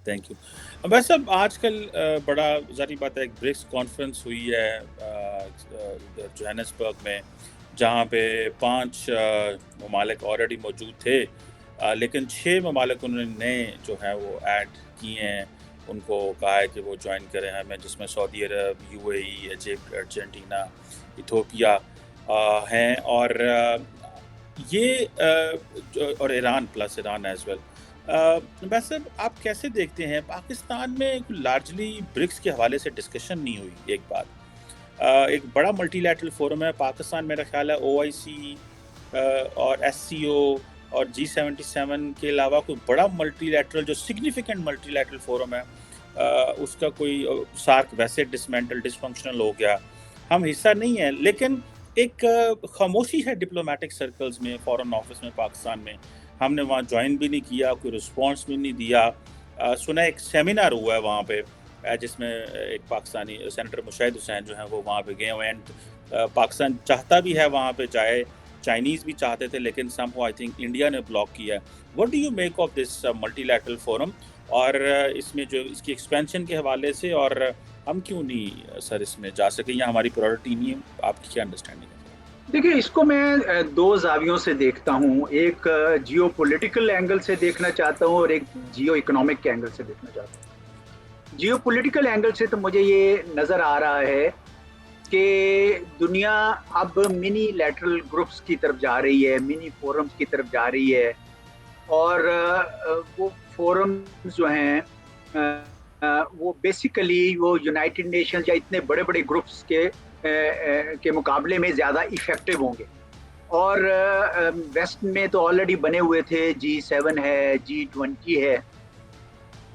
Thank you. वैसे अब आजकल बड़ा ज़ाहिर बात है एक ब्रिक्स कॉन्फ्रेंस हुई है इधर जोहानिसबर्ग में, जहाँ पे 5 ममालिक ऑलरेडी मौजूद थे, लेकिन 6 ममालिक उन्होंने नए जो हैं वो ऐड किए हैं, उनको कहा है कि वो जॉइन करें हमें, जिसमें सऊदी अरब, यूएई, इजिप्ट, अर्जेंटीना, इथियोपिया हैं और ये और Iran plus Iran as well. वैसे आप कैसे देखते हैं पाकिस्तान में लार्जली ब्रिक्स के हवाले से डिस्कशन नहीं हुई एक बात। एक बड़ा मल्टीलैटरल फोरम है पाकिस्तान, मेरा ख्याल है ओआईसी और एससीओ और G77 के अलावा कोई बड़ा मल्टीलैटरल जो सिग्निफिकेंट मल्टीलैटरल फोरम है उसका कोई सार्क वैसे डिसमेंटल डिसफंक्शनल हो गया, हम हिस्सा नहीं है। लेकिन एक खामोशी है डिप्लोमेटिक सर्कल्स में, फॉरेन ऑफिस में पाकिस्तान में, हमने वहाँ ज्वाइन भी नहीं किया, कोई रिस्पॉन्स भी नहीं दिया। सुना एक सेमिनार हुआ है वहाँ पे जिसमें एक पाकिस्तानी सेनेटर मुशाहिद हुसैन जो हैं वो वहाँ पे गए हुए हैं एंड पाकिस्तान चाहता भी है वहाँ पे जाए, चाइनीज़ भी चाहते थे लेकिन समहाउ आई थिंक इंडिया ने ब्लॉक किया है। What do you make of this multilateral forum और इसमें जो इसकी एक्सपेंशन के हवाले से, और हम क्यों नहीं सर इसमें जा सके या हमारी प्रायोरिटी नहीं है? आपकी क्या अंडरस्टैंडिंग है? देखिए, इसको मैं दो जावियों से देखता हूँ। एक जियो पॉलिटिकल एंगल से देखना चाहता हूँ और एक जियो इकोनॉमिक के एंगल से देखना चाहता हूँ। जियो पॉलिटिकल एंगल से तो मुझे ये नज़र आ रहा है कि दुनिया अब मिनी लैटरल ग्रुप्स की तरफ जा रही है, मिनी फोरम्स की तरफ जा रही है। और वो फोरम्स जो हैं वो बेसिकली वो यूनाइटेड नेशन या इतने बड़े बड़े ग्रुप्स के मुकाबले में ज़्यादा इफ़ेक्टिव होंगे। और वेस्ट में तो ऑलरेडी बने हुए थे, G7 है, G20 है,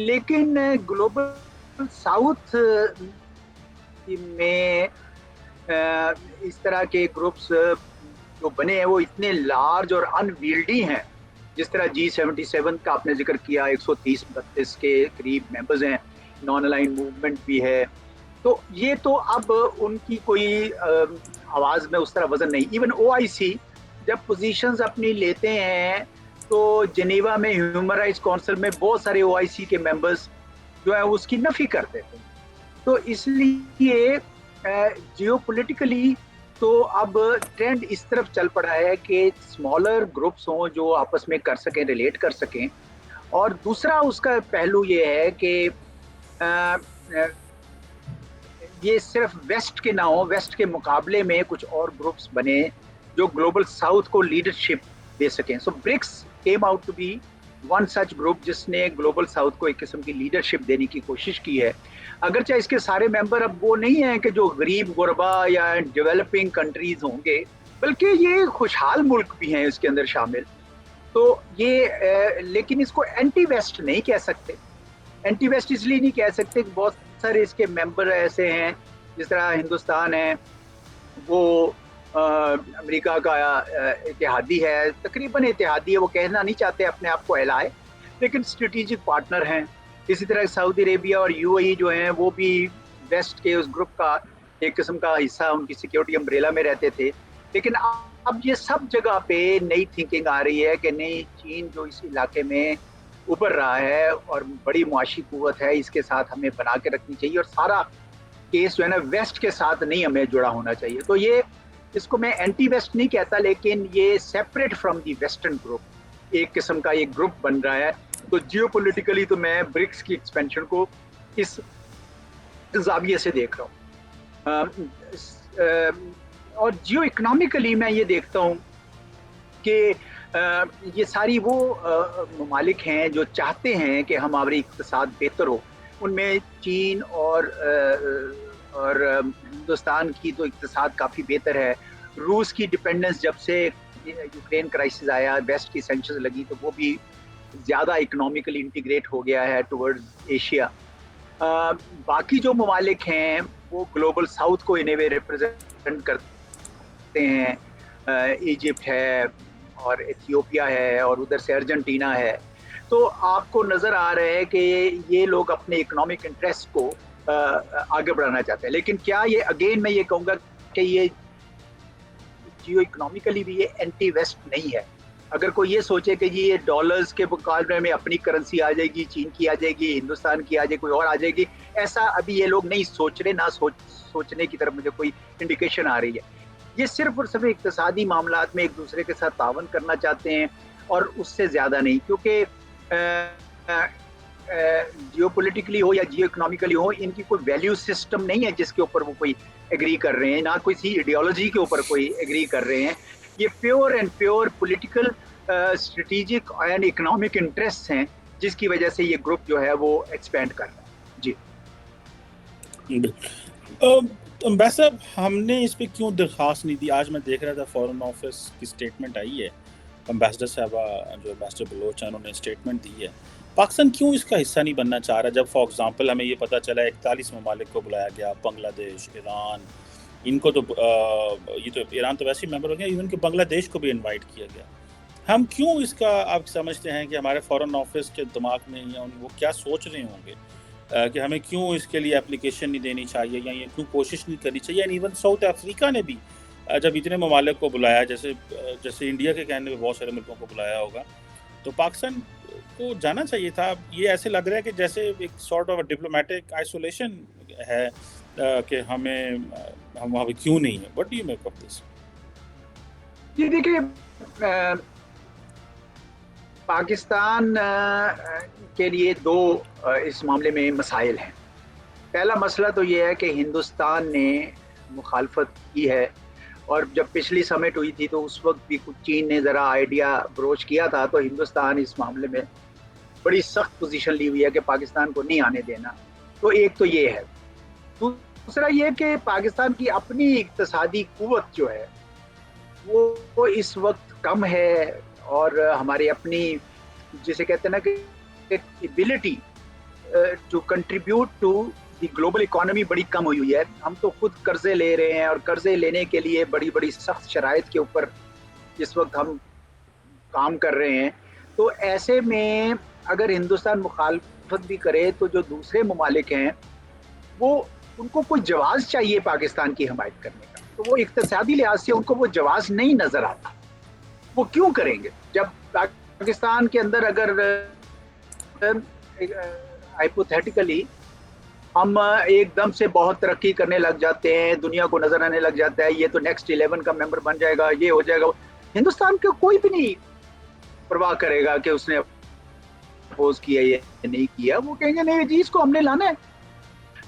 लेकिन ग्लोबल साउथ में इस तरह के ग्रुप्स जो बने हैं वो इतने लार्ज और अनविल्डी हैं। जिस तरह G77 का आपने जिक्र किया, 130-32 के करीब मेंबर्स हैं, नॉन अलाइन मूवमेंट भी है। तो ये तो अब उनकी कोई आवाज़ में उस तरह वजन नहीं। इवन OIC जब पोजीशंस अपनी लेते हैं तो जेनेवा में ह्यूमन राइट्स काउंसिल में बहुत सारे OIC के मेंबर्स जो है उसकी नफी कर देते हैं। तो इसलिए जियोपॉलिटिकली तो अब ट्रेंड इस तरफ चल पड़ा है कि स्मॉलर ग्रुप्स हों जो आपस में कर सकें, रिलेट कर सकें। और दूसरा उसका पहलू ये है कि ये सिर्फ वेस्ट के ना हो, वेस्ट के मुकाबले में कुछ और ग्रुप्स बने जो ग्लोबल साउथ को लीडरशिप दे सकें। So BRICS came out to be one such group जिसने ग्लोबल साउथ को एक किस्म की लीडरशिप देने की कोशिश की है। अगरचे इसके सारे मेंबर अब वो नहीं हैं कि जो गरीब गुरबा या डेवलपिंग कंट्रीज होंगे, बल्कि ये खुशहाल मुल्क भी हैं इसके अंदर शामिल। तो ये लेकिन इसको एंटी वेस्ट नहीं कह सकते। एंटी वेस्ट इसलिए नहीं कह सकते कि बहुत सारे इसके मेंबर ऐसे हैं, जिस तरह हिंदुस्तान है वो अमेरिका का इत्तेहादी है, तकरीबन इत्तेहादी है, वो कहना नहीं चाहते अपने आप को एलाए, लेकिन स्ट्रेटेजिक पार्टनर हैं। इसी तरह सऊदी अरेबिया और UAE जो हैं वो भी वेस्ट के उस ग्रुप का एक किस्म का हिस्सा, उनकी सिक्योरिटी अम्ब्रेला में रहते थे। लेकिन अब ये सब जगह पे नई थिंकिंग आ रही है कि नहीं, चीन जो इस इलाके में उभर रहा है और बड़ी मुआशी कुव्वत है, इसके साथ हमें बना के रखनी चाहिए और सारा केस जो है ना वेस्ट के साथ नहीं हमें जुड़ा होना चाहिए। तो ये, इसको मैं एंटी वेस्ट नहीं कहता, लेकिन ये separate from the western group एक किस्म का एक ग्रुप बन रहा है। तो जियोपॉलिटिकली तो मैं ब्रिक्स की एक्सपेंशन को इस जाविये से देख रहा हूँ। और जियो इकोनॉमिकली मैं ये देखता हूँ कि ये सारी वो ममालिक हैं जो चाहते हैं कि हमारी इक़्तिसाद बेहतर हो। उनमें चीन और हिंदुस्तान की तो इक़्तिसाद काफ़ी बेहतर है। रूस की डिपेंडेंस जब से यूक्रेन क्राइसिस आया, वेस्ट की सैंक्शंस लगी, तो वो भी ज़्यादा इकोनॉमिकली इंटीग्रेट हो गया है टुवर्ड्स एशिया। बाकी जो ममालिक हैं वो ग्लोबल साउथ को इन ए वे रिप्रेजेंट करते हैं। इजिप्ट है और इथियोपिया है और उधर से अर्जेंटीना है। तो आपको नज़र आ रहा है कि ये लोग अपने इकोनॉमिक इंटरेस्ट को आगे बढ़ाना चाहते हैं। लेकिन क्या ये, अगेन मैं ये कहूँगा कि ये जियो इकोनॉमिकली भी ये एंटी वेस्ट नहीं है। अगर कोई ये सोचे कि जी ये डॉलर्स के मुकाबले में अपनी करेंसी आ जाएगी, चीन की आ जाएगी, हिंदुस्तान की आ जाएगी, कोई और आ जाएगी, ऐसा अभी ये लोग नहीं सोच रहे, ना सोचने की तरफ मुझे कोई इंडिकेशन आ रही है। ये सिर्फ और सिर्फ इक्तिसादी मामलात में एक दूसरे के साथ तावन करना चाहते हैं और उससे ज़्यादा नहीं, क्योंकि जियो पोलिटिकली हो या जियो इकोनॉमिकली हो, इनकी कोई वैल्यू सिस्टम नहीं है जिसके ऊपर वो कोई एग्री कर रहे हैं, ना कोई सी आइडियोलॉजी के ऊपर कोई एग्री कर रहे हैं। ये pure and pure political, strategic and economic interest हैं, जिसकी वजह से ये ग्रुप जो है वो एक्सपेंड कर रहा है। जी वैसे हमने इस पे क्यों दरख्वास्त नहीं दी? आज मैं देख रहा था फॉरेन ऑफिस की स्टेटमेंट आई है, एम्बेसडर साहबा जो एम्बेसडर बलोच हैं उन्होंने स्टेटमेंट दी है। पाकिस्तान क्यों इसका हिस्सा नहीं बनना चाह रहा? जब फॉर एग्जांपल हमें ये पता चला 41 ममालिक को बुलाया गया, बांग्लादेश, ईरान, इनको तो ये तो ईरान तो वैसे ही मेंबर हो गया, इवन कि बांग्लादेश को भी इनवाइट किया गया। हम क्यों इसका, आप समझते हैं कि हमारे फॉरेन ऑफिस के दिमाग में या वो क्या सोच रहे होंगे कि हमें क्यों इसके लिए एप्लीकेशन नहीं देनी चाहिए या ये क्यों कोशिश नहीं करनी चाहिए? एंड इवन साउथ अफ्रीका ने भी जब इतने ममालिक को बुलाया, जैसे इंडिया के कहने में बहुत सारे मुल्कों को बुलाया होगा, तो पाकिस्तान को जाना चाहिए था। ये ऐसे लग रहा है कि जैसे एक सॉर्ट ऑफ डिप्लोमेटिक आइसोलेशन है कि हम वहाँ पे क्यों नहीं है। What do you make of this? ये देखिए, पाकिस्तान के लिए दो इस मामले में मसाइल हैं। पहला मसला तो ये है कि हिंदुस्तान ने मुखालफत की है, और जब पिछली समिट हुई थी तो उस वक्त भी कुछ चीन ने ज़रा आइडिया ब्रोच किया था, तो हिंदुस्तान इस मामले में बड़ी सख्त पोजीशन ली हुई है कि पाकिस्तान को नहीं आने देना। तो एक तो ये है। दूसरा ये कि पाकिस्तान की अपनी इक्तिसादी कुव्वत जो है वो इस वक्त कम है, और हमारी अपनी जिसे कहते हैं ना कि ability to contribute to the global economy बड़ी कम हुई है। हम तो खुद कर्जे ले रहे हैं, और कर्जे लेने के लिए बड़ी बड़ी सख्त शराइत के ऊपर इस वक्त हम काम कर रहे हैं। तो ऐसे में अगर हिंदुस्तान मुखालफत भी करे तो जो दूसरे ममालिक हैं वो उनको कोई जवाज़ चाहिए पाकिस्तान की हमायत करने का, तो वो इक्तिसादी लिहाज से उनको वो जवाज़ नहीं नज़र आता। वो क्यों करेंगे जब पाकिस्तान के अंदर अगर हाइपोथेटिकली हम एकदम से बहुत तरक्की करने लग जाते हैं, दुनिया को नजर आने लग जाता है, ये तो नेक्स्ट 11 का मेंबर बन जाएगा, ये हो जाएगा, हिंदुस्तान का कोई भी नहीं परवाह करेगा कि उसने अपोज किया या नहीं किया। वो कहेंगे नहीं जी, इसको हमने लाना है।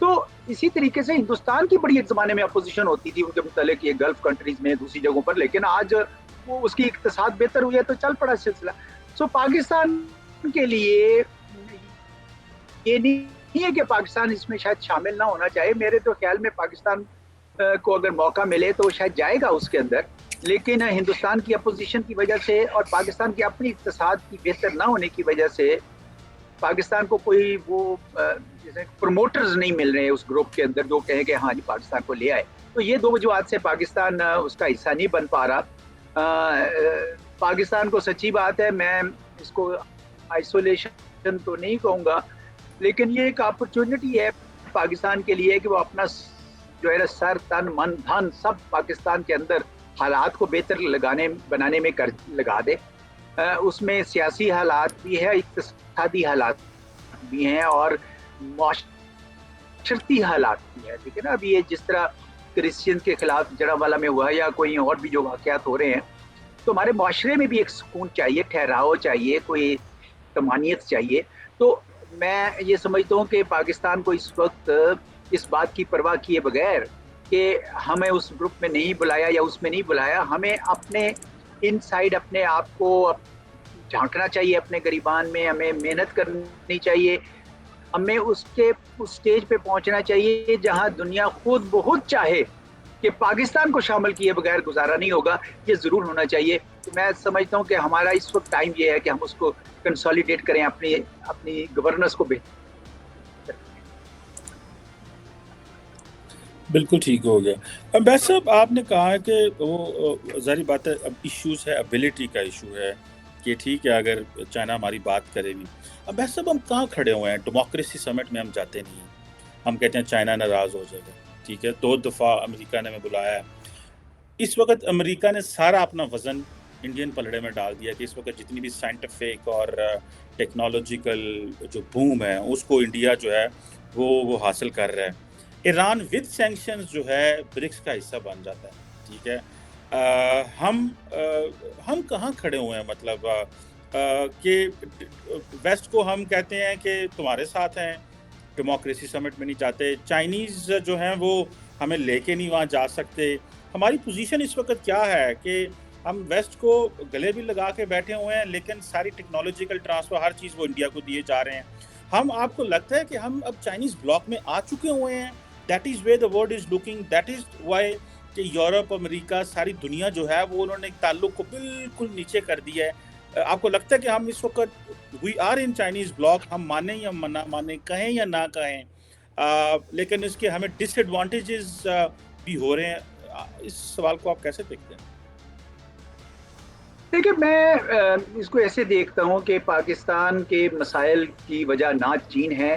तो इसी तरीके से हिंदुस्तान की बड़ी एक जमाने में अपोजिशन होती थी उनके मुतालिक ये गल्फ कंट्रीज में, दूसरी जगहों पर, लेकिन आज वो उसकी इक्तिसाद बेहतर हुई है तो चल पड़ा सिलसिला। सो पाकिस्तान के लिए ये नहीं है कि पाकिस्तान इसमें शायद शामिल ना होना चाहिए। मेरे तो ख्याल में पाकिस्तान को अगर मौका मिले तो शायद जाएगा उसके अंदर, लेकिन हिंदुस्तान की अपोजिशन की वजह से और पाकिस्तान की अपनी इक्तिसाद की बेहतर ना होने की वजह से पाकिस्तान को कोई वो जैसे प्रमोटर्स नहीं मिल रहे हैं उस ग्रुप के अंदर जो कहें कि हाँ जी पाकिस्तान को ले आए। तो ये दो वजूहत से पाकिस्तान उसका हिस्सा नहीं बन पा रहा। पाकिस्तान को सच्ची बात है, मैं इसको आइसोलेशन तो नहीं कहूँगा, लेकिन ये एक अपॉर्चुनिटी है पाकिस्तान के लिए कि वो अपना जो है सर तन मन धन सब पाकिस्तान के अंदर हालात को बेहतर बनाने में लगा दे। उसमें सियासी हालात भी है, इक़्तिसादी हालात भी हैं और माशरती हालात भी है। ठीक है ना, अभी ये जिस तरह क्रिश्चियन के खिलाफ जड़ावाला में हुआ या कोई और भी जो वाक़यात हो रहे हैं, तो हमारे माशरे में भी एक सुकून चाहिए, ठहराव चाहिए, कोई तमानियत चाहिए। तो मैं ये समझता हूँ कि पाकिस्तान को इस वक्त इस बात की परवाह किए बगैर कि हमें उस ग्रुप में नहीं बुलाया या उसमें नहीं बुलाया, हमें अपने इनसाइड अपने आप को झांकना चाहिए, अपने गिरबान में हमें मेहनत करनी चाहिए, हमें उस स्टेज पे पहुंचना चाहिए जहां दुनिया खुद बहुत चाहे कि पाकिस्तान को शामिल किए बगैर गुजारा नहीं होगा। ये ज़रूर होना चाहिए। तो मैं समझता हूँ कि हमारा इस वक्त टाइम ये है कि हम उसको कंसोलिडेट करें, अपनी गवर्नेंस को बेहतर। बिल्कुल ठीक हो गया। एम्बेसडर साहब, आपने कहा कि वो ज़ाहिर बात है अब इश्यूज़ है, एबिलिटी का इशू है कि ठीक है अगर चाइना हमारी बात करे नहीं। एम्बेसडर साहब, हम कहाँ खड़े हुए हैं? डेमोक्रेसी समिट में हम जाते नहीं हैं, हम कहते हैं चाइना नाराज़ हो जाएगा। ठीक है, 2 दफ़ा अमेरिका ने हमें बुलाया है। इस वक्त अमेरिका ने सारा अपना वज़न इंडियन पलड़े में डाल दिया कि इस वक्त जितनी भी साइंटिफिक और टेक्नोलॉजिकल जो बूम है उसको इंडिया जो है वो हासिल कर रहा है। ईरान विद सैंक्शंस जो है ब्रिक्स का हिस्सा बन जाता है, ठीक है। हम कहाँ खड़े हुए हैं, मतलब कि वेस्ट को हम कहते हैं कि तुम्हारे साथ हैं, डेमोक्रेसी समिट में नहीं जाते, चाइनीज़ जो हैं वो हमें लेके नहीं वहाँ जा सकते। हमारी पोजीशन इस वक्त क्या है कि हम वेस्ट को गले भी लगा के बैठे हुए हैं, लेकिन सारी टेक्नोलॉजिकल ट्रांसफ़र हर चीज़ वो इंडिया को दिए जा रहे हैं। हम, आपको लगता है कि हम अब चाइनीज़ ब्लॉक में आ चुके हुए हैं? That is where the world is looking, that is why कि यूरोप, अमेरिका, सारी दुनिया जो है वो उन्होंने ताल्लुक को बिल्कुल नीचे कर दिया है। आपको लगता है कि हम इस वक्त we are in Chinese block, हम माने या ना माने, कहें या ना कहें, लेकिन इसके हमें डिसएडवांटेजेस भी हो रहे हैं। इस सवाल को आप कैसे देखते हैं? देखिए, मैं इसको ऐसे देखता हूँ कि पाकिस्तान के मसाइल की वजह ना चीन है,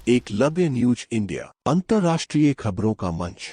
एकलव्य न्यूज इंडिया, अंतर्राष्ट्रीय खबरों का मंच।